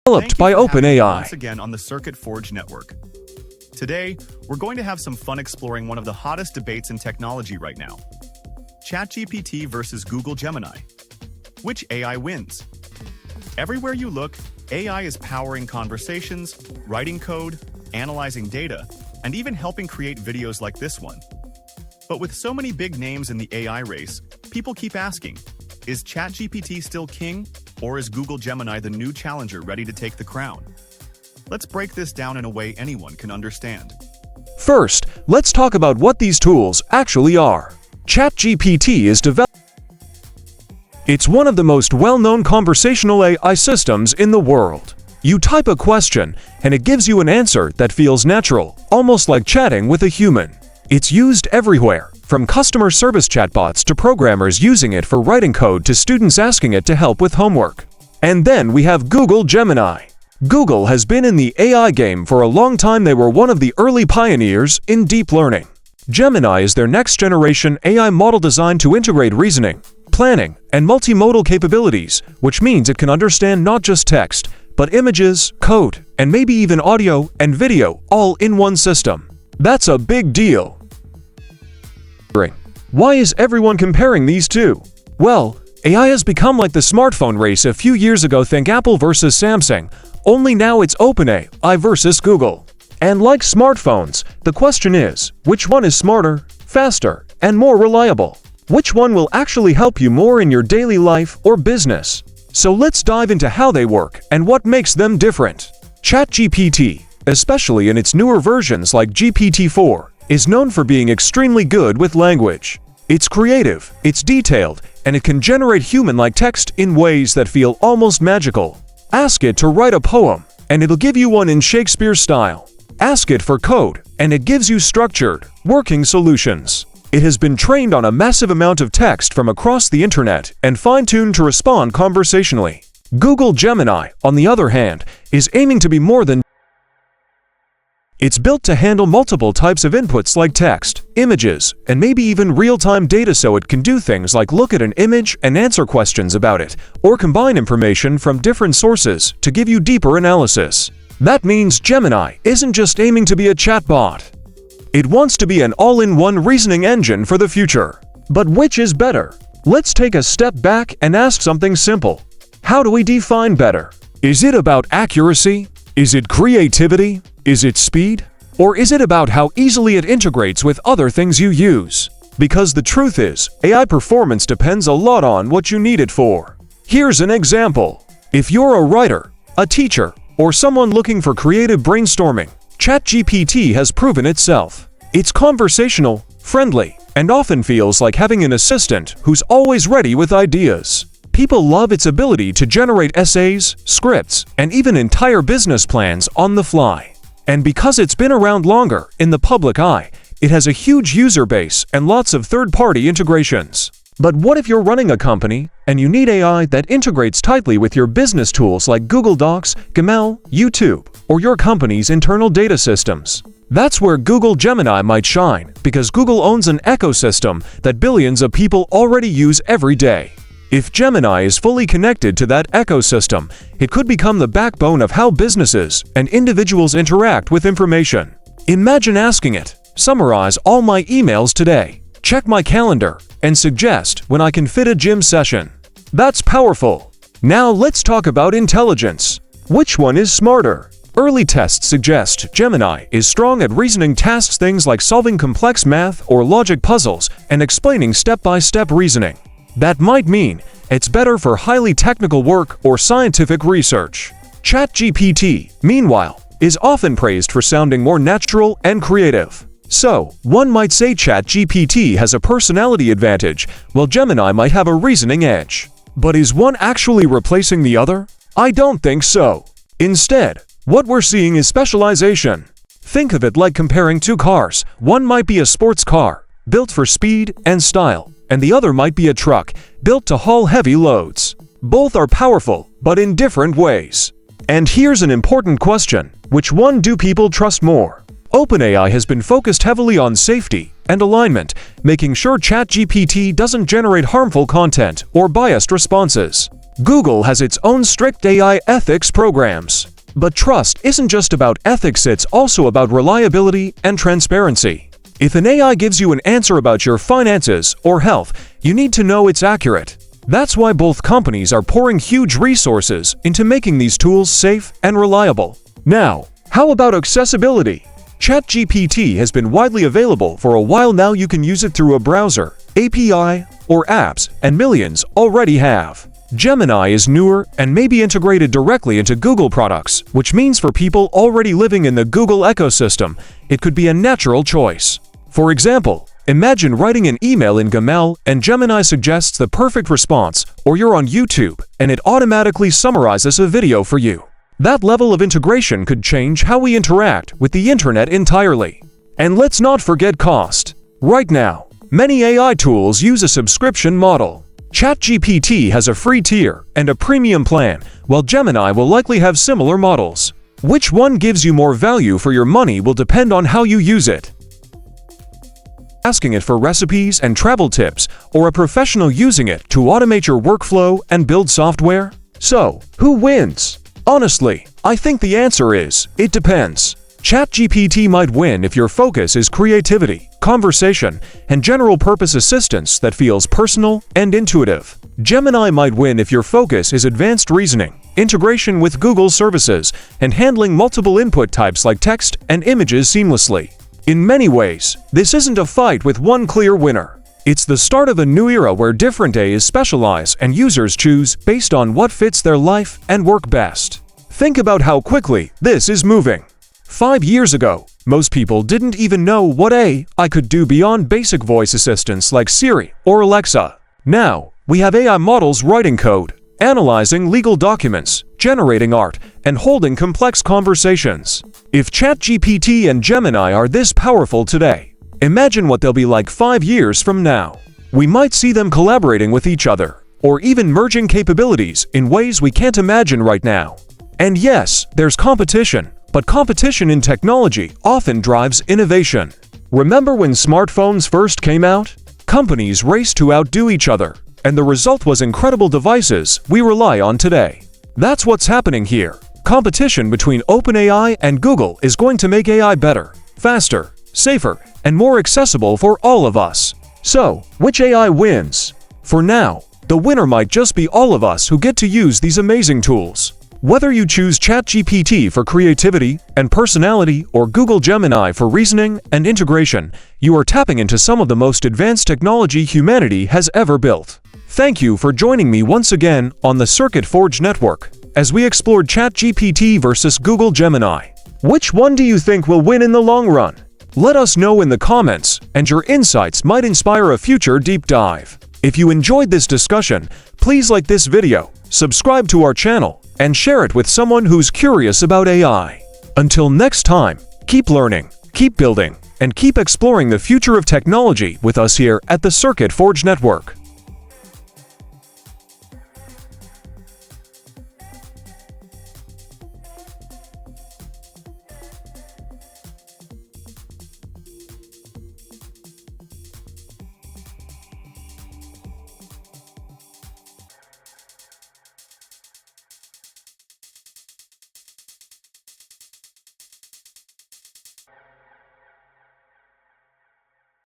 developed by OpenAI. Once again on the Circuit Forge network. Today, we're going to have some fun exploring one of the hottest debates in technology right now. ChatGPT versus Google Gemini. Which AI wins? Everywhere you look, AI is powering conversations, writing code, analyzing data, and even helping create videos like this one. But with so many big names in the AI race, people keep asking, is ChatGPT still king, or is Google Gemini the new challenger ready to take the crown? Let's break this down in a way anyone can understand. First, let's talk about what these tools actually are. ChatGPT is developed. It's one of the most well-known conversational AI systems in the world. You type a question, and it gives you an answer that feels natural, almost like chatting with a human. It's used everywhere, from customer service chatbots to programmers using it for writing code to students asking it to help with homework. And then we have Google Gemini. Google has been in the AI game for a long time. They were one of the early pioneers in deep learning. Gemini is their next-generation AI model designed to integrate reasoning, planning, and multimodal capabilities, which means it can understand not just text, but images, code, and maybe even audio and video all in one system. That's a big deal. Why is everyone comparing these two? Well, AI has become like the smartphone race a few years ago. Think Apple versus Samsung, only now it's OpenAI versus Google. And like smartphones, the question is, which one is smarter, faster, and more reliable? Which one will actually help you more in your daily life or business? So let's dive into how they work and what makes them different. ChatGPT, especially in its newer versions like GPT-4, is known for being extremely good with language. It's creative, it's detailed, and it can generate human-like text in ways that feel almost magical. Ask it to write a poem, and it'll give you one in Shakespeare style. Ask it for code, and it gives you structured, working solutions. It has been trained on a massive amount of text from across the internet and fine-tuned to respond conversationally. Google Gemini, on the other hand, is aiming to be more than. It's built to handle multiple types of inputs like text, images, and maybe even real-time data, so it can do things like look at an image and answer questions about it, or combine information from different sources to give you deeper analysis. That means Gemini isn't just aiming to be a chatbot. It wants to be an all-in-one reasoning engine for the future. But which is better? Let's take a step back and ask something simple. How do we define better? Is it about accuracy? Is it creativity? Is it speed? Or is it about how easily it integrates with other things you use? Because the truth is, AI performance depends a lot on what you need it for. Here's an example. If you're a writer, a teacher, or someone looking for creative brainstorming, ChatGPT has proven itself. It's conversational, friendly, and often feels like having an assistant who's always ready with ideas. People love its ability to generate essays, scripts, and even entire business plans on the fly. And because it's been around longer in the public eye, it has a huge user base and lots of third-party integrations. But what if you're running a company and you need AI that integrates tightly with your business tools like Google Docs, Gmail, YouTube, or your company's internal data systems? That's where Google Gemini might shine, because Google owns an ecosystem that billions of people already use every day. If Gemini is fully connected to that ecosystem, it could become the backbone of how businesses and individuals interact with information. Imagine asking it, summarize all my emails today, check my calendar, and suggest when I can fit a gym session. That's powerful. Now let's talk about intelligence. Which one is smarter? Early tests suggest Gemini is strong at reasoning tasks, things like solving complex math or logic puzzles and explaining step-by-step reasoning. That might mean it's better for highly technical work or scientific research. ChatGPT, meanwhile, is often praised for sounding more natural and creative. So, one might say ChatGPT has a personality advantage, while Gemini might have a reasoning edge. But is one actually replacing the other? I don't think so. Instead, what we're seeing is specialization. Think of it like comparing two cars. One might be a sports car, built for speed and style, and the other might be a truck, built to haul heavy loads. Both are powerful, but in different ways. And here's an important question. Which one do people trust more? OpenAI has been focused heavily on safety and alignment, making sure ChatGPT doesn't generate harmful content or biased responses. Google has its own strict AI ethics programs. But trust isn't just about ethics, it's also about reliability and transparency. If an AI gives you an answer about your finances or health, you need to know it's accurate. That's why both companies are pouring huge resources into making these tools safe and reliable. Now, how about accessibility? ChatGPT has been widely available for a while now. You can use it through a browser, API, or apps, and millions already have. Gemini is newer and may be integrated directly into Google products, which means for people already living in the Google ecosystem, it could be a natural choice. For example, imagine writing an email in Gmail and Gemini suggests the perfect response, or you're on YouTube and it automatically summarizes a video for you. That level of integration could change how we interact with the internet entirely. And let's not forget cost. Right now, many AI tools use a subscription model. ChatGPT has a free tier and a premium plan, while Gemini will likely have similar models. Which one gives you more value for your money will depend on how you use it. Asking it for recipes and travel tips, or a professional using it to automate your workflow and build software? So, who wins? Honestly, I think the answer is, it depends. ChatGPT might win if your focus is creativity, conversation, and general-purpose assistance that feels personal and intuitive. Gemini might win if your focus is advanced reasoning, integration with Google services, and handling multiple input types like text and images seamlessly. In many ways, this isn't a fight with one clear winner. It's the start of a new era where different AIs specialize and users choose based on what fits their life and work best. Think about how quickly this is moving. 5 years ago, most people didn't even know what AI could do beyond basic voice assistants like Siri or Alexa. Now, we have AI models writing code, analyzing legal documents, generating art, and holding complex conversations. If ChatGPT and Gemini are this powerful today, imagine what they'll be like 5 years from now. We might see them collaborating with each other, or even merging capabilities in ways we can't imagine right now. And yes, there's competition. But competition in technology often drives innovation. Remember when smartphones first came out? Companies raced to outdo each other, and the result was incredible devices we rely on today. That's what's happening here. Competition between OpenAI and Google is going to make AI better, faster, safer, and more accessible for all of us. So, which AI wins? For now, the winner might just be all of us who get to use these amazing tools. Whether you choose ChatGPT for creativity and personality or Google Gemini for reasoning and integration, you are tapping into some of the most advanced technology humanity has ever built. Thank you for joining me once again on the Circuit Forge Network as we explored ChatGPT versus Google Gemini. Which one do you think will win in the long run? Let us know in the comments, and your insights might inspire a future deep dive. If you enjoyed this discussion, please like this video, subscribe to our channel, and share it with someone who's curious about AI. Until next time, keep learning, keep building, and keep exploring the future of technology with us here at the Circuit Forge Network.